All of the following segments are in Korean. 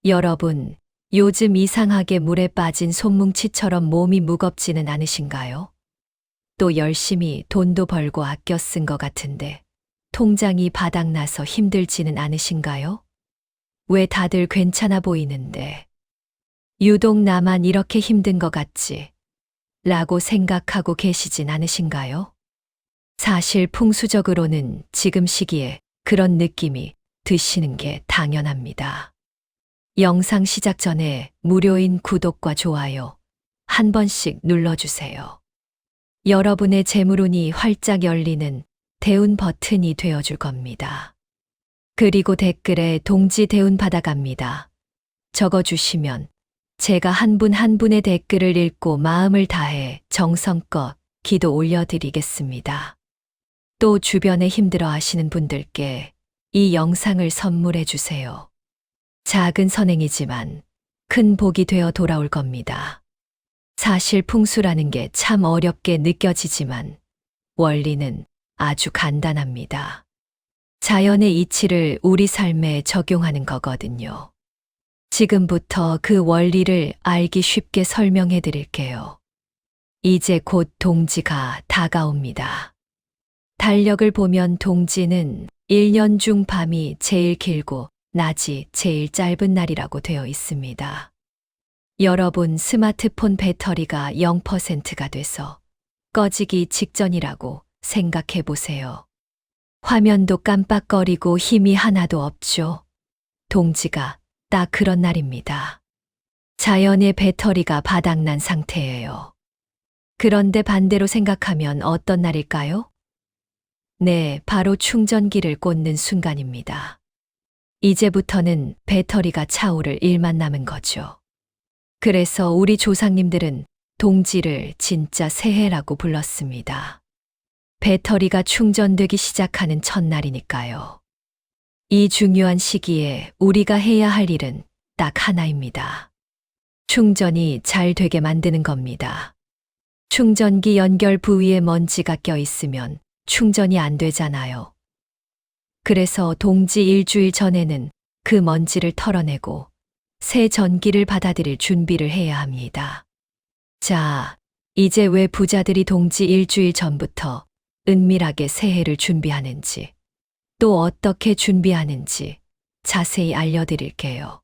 여러분, 요즘 이상하게 물에 빠진 손뭉치처럼 몸이 무겁지는 않으신가요? 또 열심히 돈도 벌고 아껴 쓴 것 같은데 통장이 바닥나서 힘들지는 않으신가요? 왜 다들 괜찮아 보이는데 유독 나만 이렇게 힘든 것 같지? 라고 생각하고 계시진 않으신가요? 사실 풍수적으로는 지금 시기에 그런 느낌이 드시는 게 당연합니다. 영상 시작 전에 무료인 구독과 좋아요 한 번씩 눌러주세요. 여러분의 재물운이 활짝 열리는 대운 버튼이 되어줄 겁니다. 그리고 댓글에 동지 대운 받아갑니다. 적어주시면 제가 한 분 한 분의 댓글을 읽고 마음을 다해 정성껏 기도 올려드리겠습니다. 또 주변에 힘들어 하시는 분들께 이 영상을 선물해 주세요. 작은 선행이지만 큰 복이 되어 돌아올 겁니다. 사실 풍수라는 게 참 어렵게 느껴지지만 원리는 아주 간단합니다. 자연의 이치를 우리 삶에 적용하는 거거든요. 지금부터 그 원리를 알기 쉽게 설명해 드릴게요. 이제 곧 동지가 다가옵니다. 달력을 보면 동지는 1년 중 밤이 제일 길고 낮이 제일 짧은 날이라고 되어 있습니다. 여러분 스마트폰 배터리가 0%가 돼서 꺼지기 직전이라고 생각해 보세요. 화면도 깜빡거리고 힘이 하나도 없죠. 동지가 딱 그런 날입니다. 자연의 배터리가 바닥난 상태예요. 그런데 반대로 생각하면 어떤 날일까요? 네, 바로 충전기를 꽂는 순간입니다. 이제부터는 배터리가 차오를 일만 남은 거죠. 그래서 우리 조상님들은 동지를 진짜 새해라고 불렀습니다. 배터리가 충전되기 시작하는 첫날이니까요. 이 중요한 시기에 우리가 해야 할 일은 딱 하나입니다. 충전이 잘 되게 만드는 겁니다. 충전기 연결 부위에 먼지가 껴 있으면 충전이 안 되잖아요. 그래서 동지 일주일 전에는 그 먼지를 털어내고 새 전기를 받아들일 준비를 해야 합니다. 자, 이제 왜 부자들이 동지 일주일 전부터 은밀하게 새해를 준비하는지, 또 어떻게 준비하는지 자세히 알려드릴게요.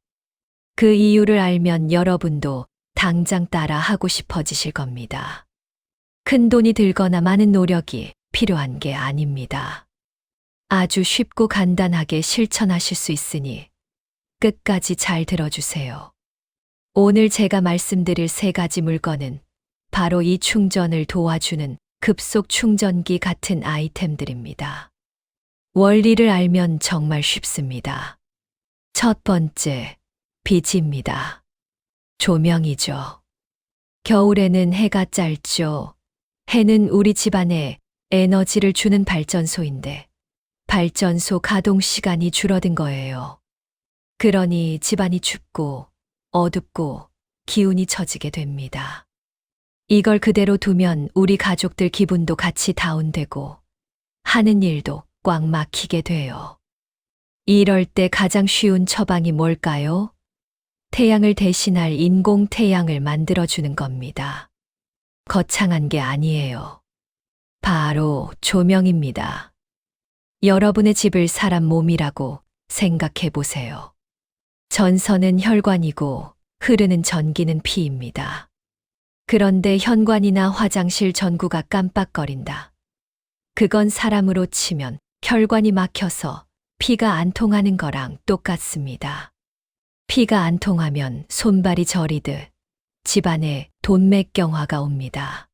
그 이유를 알면 여러분도 당장 따라 하고 싶어지실 겁니다. 큰 돈이 들거나 많은 노력이 필요한 게 아닙니다. 아주 쉽고 간단하게 실천하실 수 있으니 끝까지 잘 들어주세요. 오늘 제가 말씀드릴 3가지 물건은 바로 이 충전을 도와주는 급속 충전기 같은 아이템들입니다. 원리를 알면 정말 쉽습니다. 첫 번째, 빛입니다. 조명이죠. 겨울에는 해가 짧죠. 해는 우리 집안에 에너지를 주는 발전소인데 발전소 가동 시간이 줄어든 거예요. 그러니 집안이 춥고 어둡고 기운이 처지게 됩니다. 이걸 그대로 두면 우리 가족들 기분도 같이 다운되고 하는 일도 꽉 막히게 돼요. 이럴 때 가장 쉬운 처방이 뭘까요? 태양을 대신할 인공 태양을 만들어주는 겁니다. 거창한 게 아니에요. 바로 조명입니다. 여러분의 집을 사람 몸이라고 생각해 보세요. 전선은 혈관이고 흐르는 전기는 피입니다. 그런데 현관이나 화장실 전구가 깜빡거린다. 그건 사람으로 치면 혈관이 막혀서 피가 안 통하는 거랑 똑같습니다. 피가 안 통하면 손발이 저리듯 집안에 돈맥경화가 옵니다.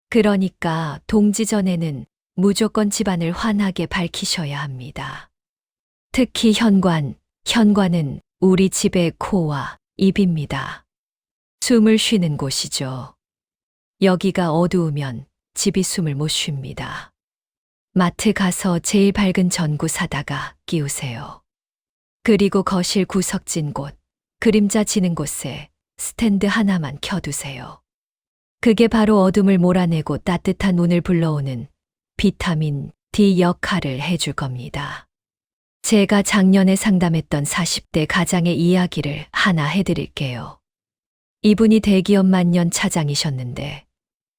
그러니까 동지 전에는 무조건 집안을 환하게 밝히셔야 합니다. 특히 현관은 우리 집의 코와 입입니다. 숨을 쉬는 곳이죠. 여기가 어두우면 집이 숨을 못 쉽니다. 마트 가서 제일 밝은 전구 사다가 끼우세요. 그리고 거실 구석진 곳, 그림자 지는 곳에 스탠드 하나만 켜두세요. 그게 바로 어둠을 몰아내고 따뜻한 운을 불러오는 비타민 D 역할을 해줄 겁니다. 제가 작년에 상담했던 40대 가장의 이야기를 하나 해드릴게요. 이분이 대기업 만년 차장이셨는데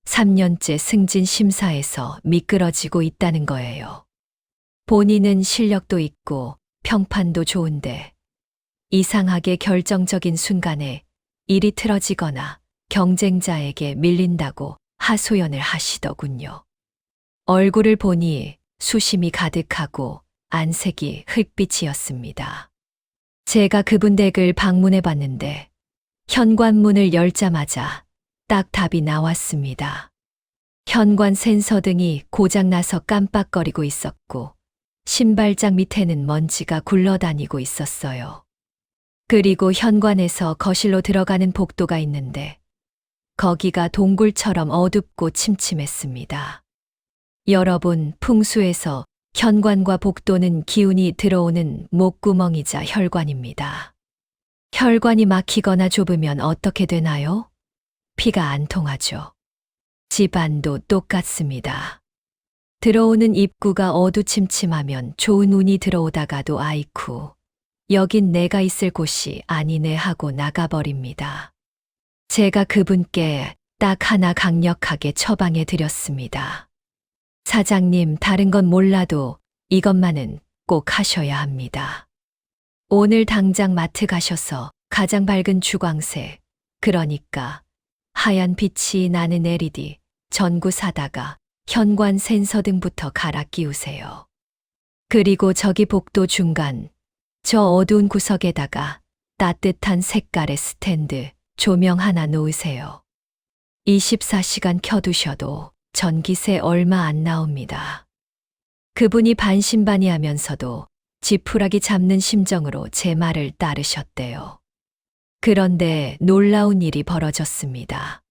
3년째 승진 심사에서 미끄러지고 있다는 거예요. 본인은 실력도 있고 평판도 좋은데 이상하게 결정적인 순간에 일이 틀어지거나 경쟁자에게 밀린다고 하소연을 하시더군요. 얼굴을 보니 수심이 가득하고 안색이 흑빛이었습니다. 제가 그분 댁을 방문해 봤는데 현관문을 열자마자 딱 답이 나왔습니다. 현관 센서 등이 고장나서 깜빡거리고 있었고 신발장 밑에는 먼지가 굴러다니고 있었어요. 그리고 현관에서 거실로 들어가는 복도가 있는데 거기가 동굴처럼 어둡고 침침했습니다. 여러분, 풍수에서 현관과 복도는 기운이 들어오는 목구멍이자 혈관입니다. 혈관이 막히거나 좁으면 어떻게 되나요? 피가 안 통하죠. 집안도 똑같습니다. 들어오는 입구가 어두침침하면 좋은 운이 들어오다가도 아이쿠, 여긴 내가 있을 곳이 아니네 하고 나가버립니다. 제가 그분께 딱 하나 강력하게 처방해 드렸습니다. 사장님, 다른 건 몰라도 이것만은 꼭 하셔야 합니다. 오늘 당장 마트 가셔서 가장 밝은 주광색, 그러니까 하얀 빛이 나는 LED 전구 사다가 현관 센서 등부터 갈아 끼우세요. 그리고 저기 복도 중간, 저 어두운 구석에다가 따뜻한 색깔의 스탠드, 조명 하나 놓으세요. 24시간 켜두셔도 전기세 얼마 안 나옵니다. 그분이 반신반의하면서도 지푸라기 잡는 심정으로 제 말을 따르셨대요. 그런데 놀라운 일이 벌어졌습니다.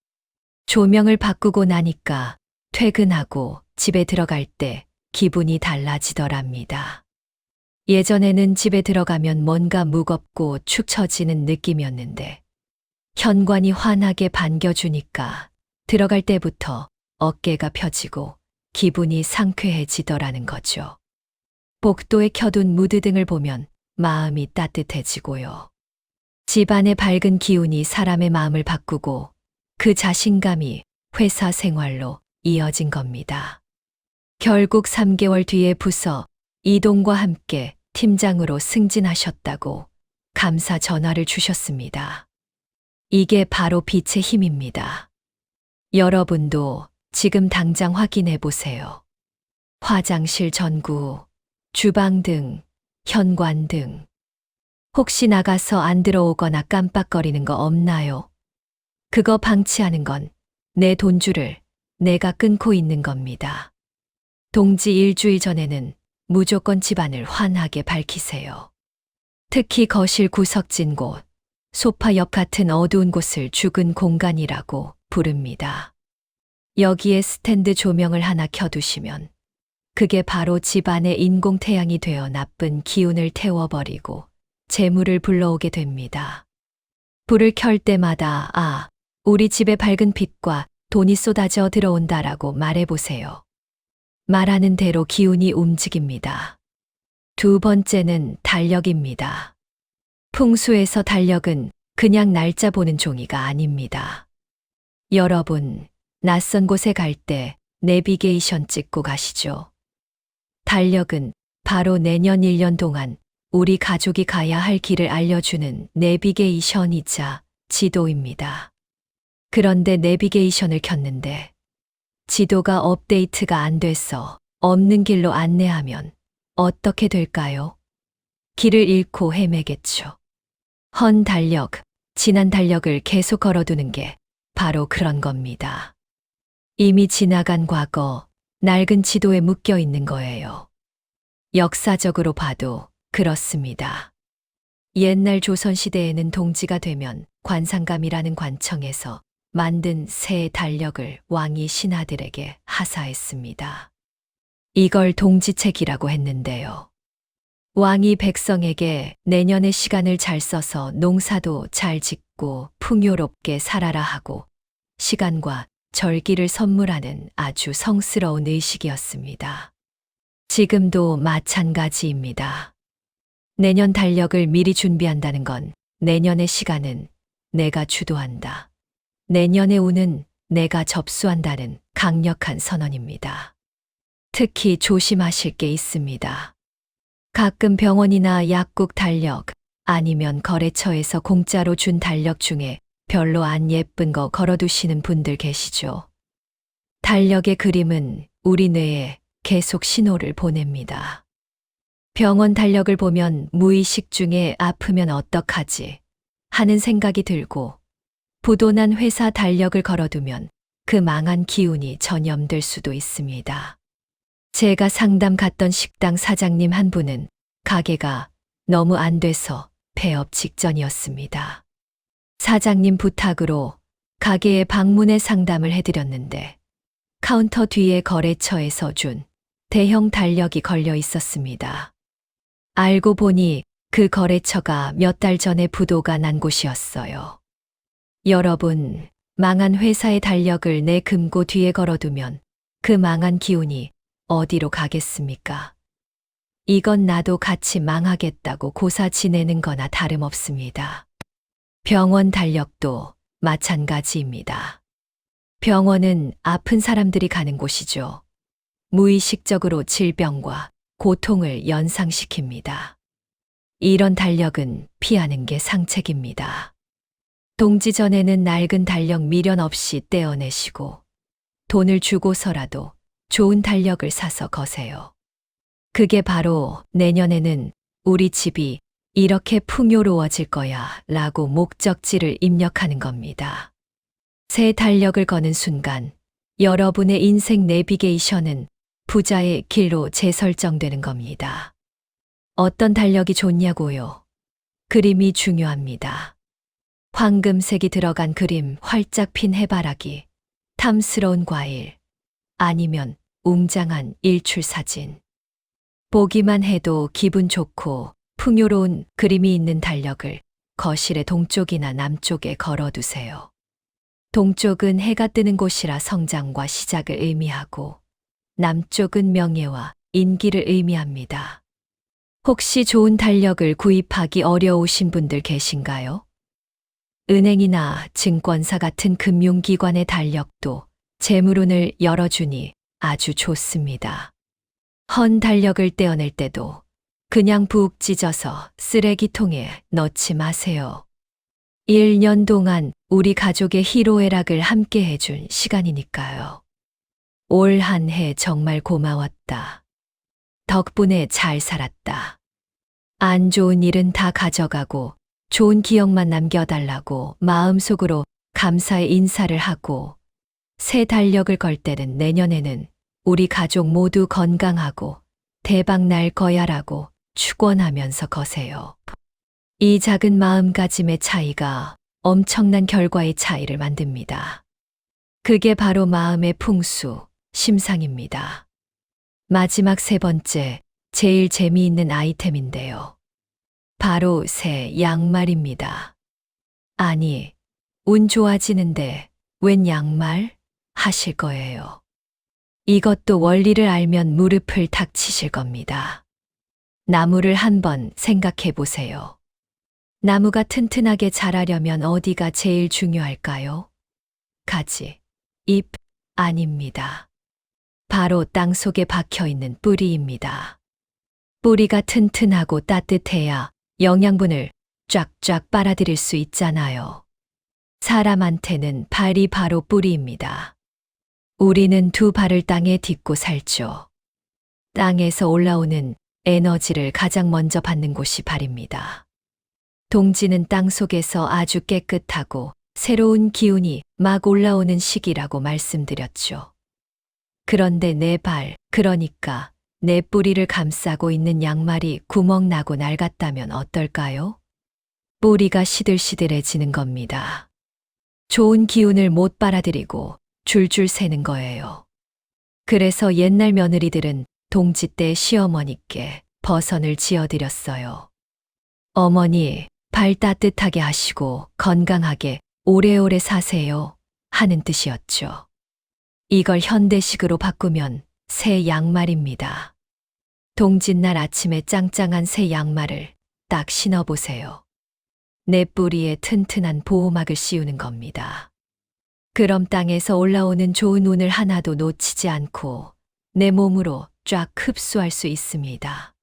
조명을 바꾸고 나니까 퇴근하고 집에 들어갈 때 기분이 달라지더랍니다. 예전에는 집에 들어가면 뭔가 무겁고 축 처지는 느낌이었는데 현관이 환하게 반겨주니까 들어갈 때부터 어깨가 펴지고 기분이 상쾌해지더라는 거죠. 복도에 켜둔 무드등을 보면 마음이 따뜻해지고요. 집안의 밝은 기운이 사람의 마음을 바꾸고 그 자신감이 회사 생활로 이어진 겁니다. 결국 3개월 뒤에 부서 이동과 함께 팀장으로 승진하셨다고 감사 전화를 주셨습니다. 이게 바로 빛의 힘입니다. 여러분도 지금 당장 확인해 보세요. 화장실 전구, 주방 등, 현관 등. 혹시 나가서 안 들어오거나 깜빡거리는 거 없나요? 그거 방치하는 건 내 돈줄을 내가 끊고 있는 겁니다. 동지 일주일 전에는 무조건 집안을 환하게 밝히세요. 특히 거실 구석진 곳, 소파 옆 같은 어두운 곳을 죽은 공간이라고 부릅니다. 여기에 스탠드 조명을 하나 켜두시면 그게 바로 집안의 인공태양이 되어 나쁜 기운을 태워버리고 재물을 불러오게 됩니다. 불을 켤 때마다 우리 집에 밝은 빛과 돈이 쏟아져 들어온다라고 말해보세요. 말하는 대로 기운이 움직입니다. 두 번째는 달력입니다. 풍수에서 달력은 그냥 날짜 보는 종이가 아닙니다. 여러분, 낯선 곳에 갈 때 내비게이션 찍고 가시죠. 달력은 바로 내년 1년 동안 우리 가족이 가야 할 길을 알려주는 내비게이션이자 지도입니다. 그런데 내비게이션을 켰는데 지도가 업데이트가 안 돼서 없는 길로 안내하면 어떻게 될까요? 길을 잃고 헤매겠죠. 헌 달력, 지난 달력을 계속 걸어두는 게 바로 그런 겁니다. 이미 지나간 과거, 낡은 지도에 묶여 있는 거예요. 역사적으로 봐도 그렇습니다. 옛날 조선시대에는 동지가 되면 관상감이라는 관청에서 만든 새 달력을 왕이 신하들에게 하사했습니다. 이걸 동지책이라고 했는데요. 왕이 백성에게 내년의 시간을 잘 써서 농사도 잘 짓고 풍요롭게 살아라 하고 시간과 절기를 선물하는 아주 성스러운 의식이었습니다. 지금도 마찬가지입니다. 내년 달력을 미리 준비한다는 건 내년의 시간은 내가 주도한다. 내년의 운은 내가 접수한다는 강력한 선언입니다. 특히 조심하실 게 있습니다. 가끔 병원이나 약국 달력 아니면 거래처에서 공짜로 준 달력 중에 별로 안 예쁜 거 걸어두시는 분들 계시죠? 달력의 그림은 우리 뇌에 계속 신호를 보냅니다. 병원 달력을 보면 무의식 중에 아프면 어떡하지 하는 생각이 들고 부도난 회사 달력을 걸어두면 그 망한 기운이 전염될 수도 있습니다. 제가 상담 갔던 식당 사장님 한 분은 가게가 너무 안 돼서 폐업 직전이었습니다. 사장님 부탁으로 가게에 방문해 상담을 해드렸는데 카운터 뒤에 거래처에서 준 대형 달력이 걸려 있었습니다. 알고 보니 그 거래처가 몇 달 전에 부도가 난 곳이었어요. 여러분, 망한 회사의 달력을 내 금고 뒤에 걸어두면 그 망한 기운이 어디로 가겠습니까? 이건 나도 같이 망하겠다고 고사 지내는 거나 다름없습니다. 병원 달력도 마찬가지입니다. 병원은 아픈 사람들이 가는 곳이죠. 무의식적으로 질병과 고통을 연상시킵니다. 이런 달력은 피하는 게 상책입니다. 동지 전에는 낡은 달력 미련 없이 떼어내시고 돈을 주고서라도 좋은 달력을 사서 거세요. 그게 바로 내년에는 우리 집이 이렇게 풍요로워질 거야 라고 목적지를 입력하는 겁니다. 새 달력을 거는 순간 여러분의 인생 내비게이션은 부자의 길로 재설정되는 겁니다. 어떤 달력이 좋냐고요? 그림이 중요합니다. 황금색이 들어간 그림, 활짝 핀 해바라기, 탐스러운 과일, 아니면 웅장한 일출 사진. 보기만 해도 기분 좋고 풍요로운 그림이 있는 달력을 거실의 동쪽이나 남쪽에 걸어두세요. 동쪽은 해가 뜨는 곳이라 성장과 시작을 의미하고 남쪽은 명예와 인기를 의미합니다. 혹시 좋은 달력을 구입하기 어려우신 분들 계신가요? 은행이나 증권사 같은 금융기관의 달력도 재물운을 열어주니 아주 좋습니다. 헌 달력을 떼어낼 때도 그냥 푹 찢어서 쓰레기통에 넣지 마세요. 1년 동안 우리 가족의 희로애락을 함께 해준 시간이니까요. 올 한 해 정말 고마웠다. 덕분에 잘 살았다. 안 좋은 일은 다 가져가고 좋은 기억만 남겨달라고 마음속으로 감사의 인사를 하고 새 달력을 걸 때는 내년에는 우리 가족 모두 건강하고 대박 날 거야라고 축원하면서 거세요. 이 작은 마음가짐의 차이가 엄청난 결과의 차이를 만듭니다. 그게 바로 마음의 풍수, 심상입니다. 마지막 세 번째, 제일 재미있는 아이템인데요. 바로 새 양말입니다. 아니, 운 좋아지는데 웬 양말? 하실 거예요. 이것도 원리를 알면 무릎을 탁 치실 겁니다. 나무를 한번 생각해 보세요. 나무가 튼튼하게 자라려면 어디가 제일 중요할까요? 가지, 잎, 아닙니다. 바로 땅 속에 박혀 있는 뿌리입니다. 뿌리가 튼튼하고 따뜻해야 영양분을 쫙쫙 빨아들일 수 있잖아요. 사람한테는 발이 바로 뿌리입니다. 우리는 두 발을 땅에 딛고 살죠. 땅에서 올라오는 에너지를 가장 먼저 받는 곳이 발입니다. 동지는 땅 속에서 아주 깨끗하고 새로운 기운이 막 올라오는 시기라고 말씀드렸죠. 그런데 내 발, 그러니까 내 뿌리를 감싸고 있는 양말이 구멍 나고 낡았다면 어떨까요? 뿌리가 시들시들해지는 겁니다. 좋은 기운을 못 빨아들이고 줄줄 새는 거예요. 그래서 옛날 며느리들은 동지 때 시어머니께 버선을 지어드렸어요. 어머니, 발 따뜻하게 하시고 건강하게 오래오래 사세요 하는 뜻이었죠. 이걸 현대식으로 바꾸면 새 양말입니다. 동짓날 아침에 짱짱한 새 양말을 딱 신어보세요. 내 뿌리에 튼튼한 보호막을 씌우는 겁니다. 그럼 땅에서 올라오는 좋은 운을 하나도 놓치지 않고 내 몸으로 쫙 흡수할 수 있습니다.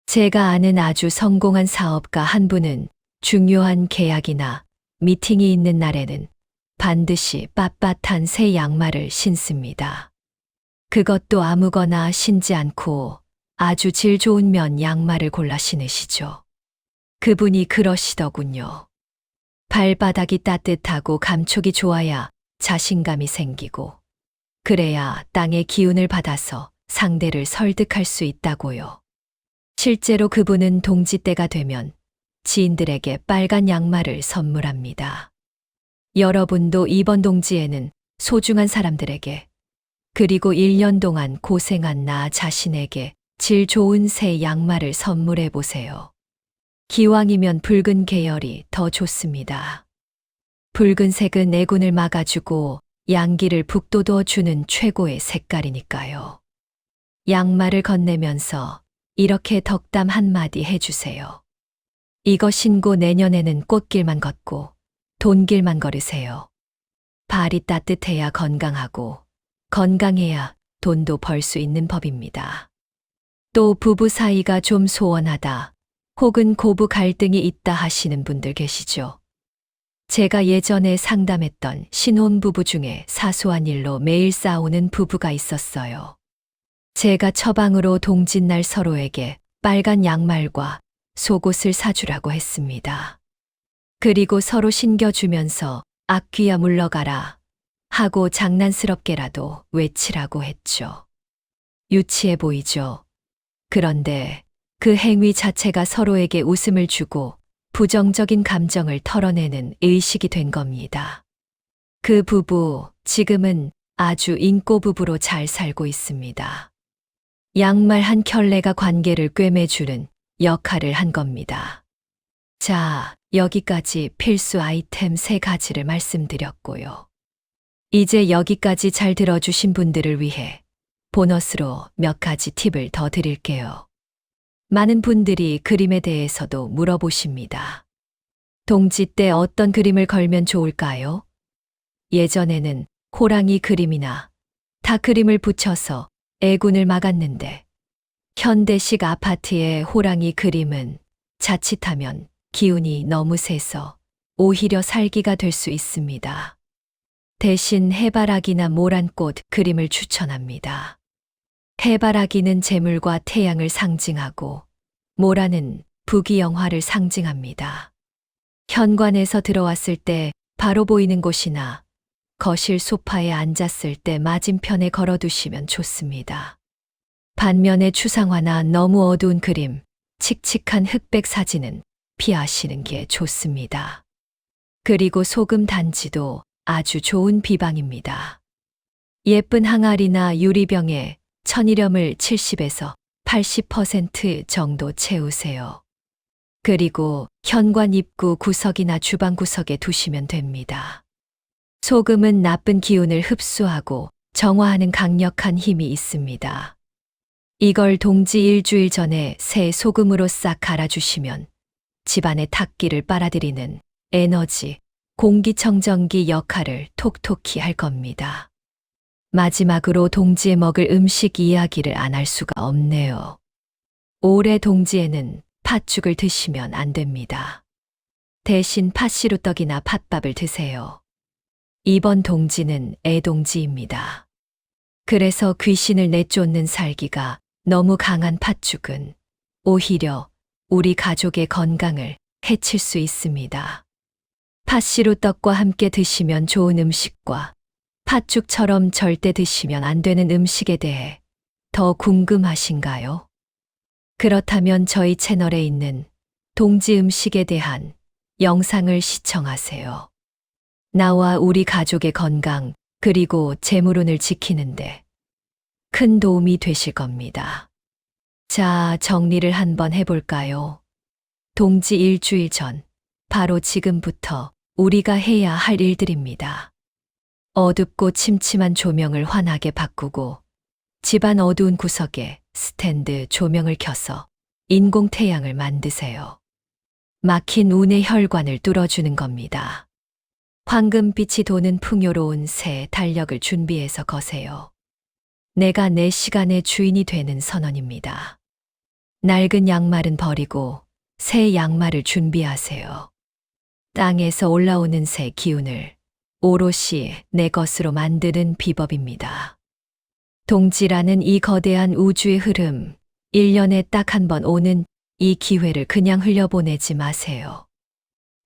제가 아는 아주 성공한 사업가 한 분은 중요한 계약이나 미팅이 있는 날에는 반드시 빳빳한 새 양말을 신습니다. 그것도 아무거나 신지 않고 아주 질 좋은 면 양말을 골라 신으시죠. 그분이 그러시더군요. 발바닥이 따뜻하고 감촉이 좋아야 자신감이 생기고, 그래야 땅의 기운을 받아서 상대를 설득할 수 있다고요. 실제로 그분은 동지 때가 되면 지인들에게 빨간 양말을 선물합니다. 여러분도 이번 동지에는 소중한 사람들에게, 그리고 1년 동안 고생한 나 자신에게 질 좋은 새 양말을 선물해 보세요. 기왕이면 붉은 계열이 더 좋습니다. 붉은색은 내군을 막아주고 양기를 북돋워 주는 최고의 색깔이니까요. 양말을 건네면서 이렇게 덕담 한마디 해주세요. 이거 신고 내년에는 꽃길만 걷고 돈길만 걸으세요. 발이 따뜻해야 건강하고 건강해야 돈도 벌 수 있는 법입니다. 또 부부 사이가 좀 소원하다 혹은 고부 갈등이 있다 하시는 분들 계시죠? 제가 예전에 상담했던 신혼부부 중에 사소한 일로 매일 싸우는 부부가 있었어요. 제가 처방으로 동짓날 서로에게 빨간 양말과 속옷을 사주라고 했습니다. 그리고 서로 신겨주면서 악귀야 물러가라 하고 장난스럽게라도 외치라고 했죠. 유치해 보이죠? 그런데 그 행위 자체가 서로에게 웃음을 주고 부정적인 감정을 털어내는 의식이 된 겁니다. 그 부부, 지금은 아주 인꼬 부부로 잘 살고 있습니다. 양말 한 켤레가 관계를 꿰매주는 역할을 한 겁니다. 자, 여기까지 필수 아이템 3가지를 말씀드렸고요. 이제 여기까지 잘 들어주신 분들을 위해 보너스로 몇 가지 팁을 더 드릴게요. 많은 분들이 그림에 대해서도 물어보십니다. 동지 때 어떤 그림을 걸면 좋을까요? 예전에는 호랑이 그림이나 닭 그림을 붙여서 애군을 막았는데, 현대식 아파트의 호랑이 그림은 자칫하면 기운이 너무 세서 오히려 살기가 될 수 있습니다. 대신 해바라기나 모란꽃 그림을 추천합니다. 해바라기는 재물과 태양을 상징하고 모란은 부귀영화를 상징합니다. 현관에서 들어왔을 때 바로 보이는 곳이나 거실 소파에 앉았을 때 맞은편에 걸어두시면 좋습니다. 반면에 추상화나 너무 어두운 그림, 칙칙한 흑백 사진은 피하시는 게 좋습니다. 그리고 소금 단지도 아주 좋은 비방입니다. 예쁜 항아리나 유리병에 천일염을 70에서 80% 정도 채우세요. 그리고 현관 입구 구석이나 주방 구석에 두시면 됩니다. 소금은 나쁜 기운을 흡수하고 정화하는 강력한 힘이 있습니다. 이걸 동지 일주일 전에 새 소금으로 싹 갈아주시면 집안의 탁기를 빨아들이는 에너지, 공기청정기 역할을 톡톡히 할 겁니다. 마지막으로 동지에 먹을 음식 이야기를 안 할 수가 없네요. 올해 동지에는 팥죽을 드시면 안 됩니다. 대신 팥시루떡이나 팥밥을 드세요. 이번 동지는 애동지입니다. 그래서 귀신을 내쫓는 살기가 너무 강한 팥죽은 오히려 우리 가족의 건강을 해칠 수 있습니다. 팥시루떡과 함께 드시면 좋은 음식과 팥죽처럼 절대 드시면 안 되는 음식에 대해 더 궁금하신가요? 그렇다면 저희 채널에 있는 동지 음식에 대한 영상을 시청하세요. 나와 우리 가족의 건강 그리고 재물운을 지키는데 큰 도움이 되실 겁니다. 자, 정리를 한번 해볼까요? 동지 일주일 전, 바로 지금부터 우리가 해야 할 일들입니다. 어둡고 침침한 조명을 환하게 바꾸고 집안 어두운 구석에 스탠드 조명을 켜서 인공 태양을 만드세요. 막힌 운의 혈관을 뚫어주는 겁니다. 황금빛이 도는 풍요로운 새 달력을 준비해서 거세요. 내가 내 시간의 주인이 되는 선언입니다. 낡은 양말은 버리고 새 양말을 준비하세요. 땅에서 올라오는 새 기운을 오롯이 내 것으로 만드는 비법입니다. 동지라는 이 거대한 우주의 흐름, 1년에 딱 한 번 오는 이 기회를 그냥 흘려보내지 마세요.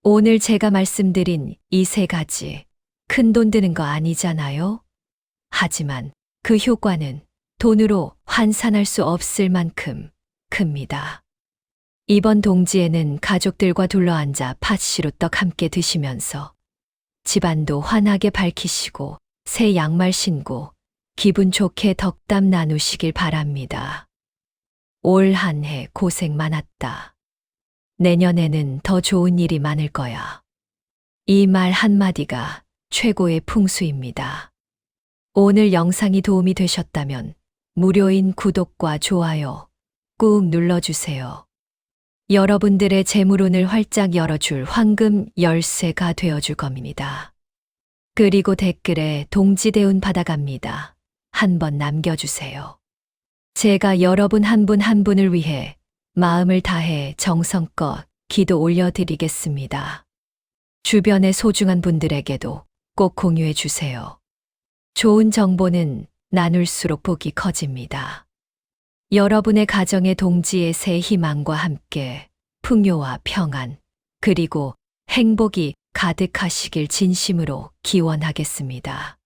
오늘 제가 말씀드린 이 세 가지, 큰 돈 드는 거 아니잖아요? 하지만 그 효과는 돈으로 환산할 수 없을 만큼 큽니다. 이번 동지에는 가족들과 둘러앉아 팥시루 떡 함께 드시면서 집안도 환하게 밝히시고 새 양말 신고 기분 좋게 덕담 나누시길 바랍니다. 올 한 해 고생 많았다. 내년에는 더 좋은 일이 많을 거야. 이 말 한마디가 최고의 풍수입니다. 오늘 영상이 도움이 되셨다면 무료인 구독과 좋아요 꾹 눌러주세요. 여러분들의 재물운을 활짝 열어줄 황금 열쇠가 되어줄 겁니다. 그리고 댓글에 동지대운 받아갑니다. 한번 남겨주세요. 제가 여러분 한 분 한 분을 위해 마음을 다해 정성껏 기도 올려드리겠습니다. 주변의 소중한 분들에게도 꼭 공유해 주세요. 좋은 정보는 나눌수록 복이 커집니다. 여러분의 가정의 동지의 새 희망과 함께 풍요와 평안, 그리고 행복이 가득하시길 진심으로 기원하겠습니다.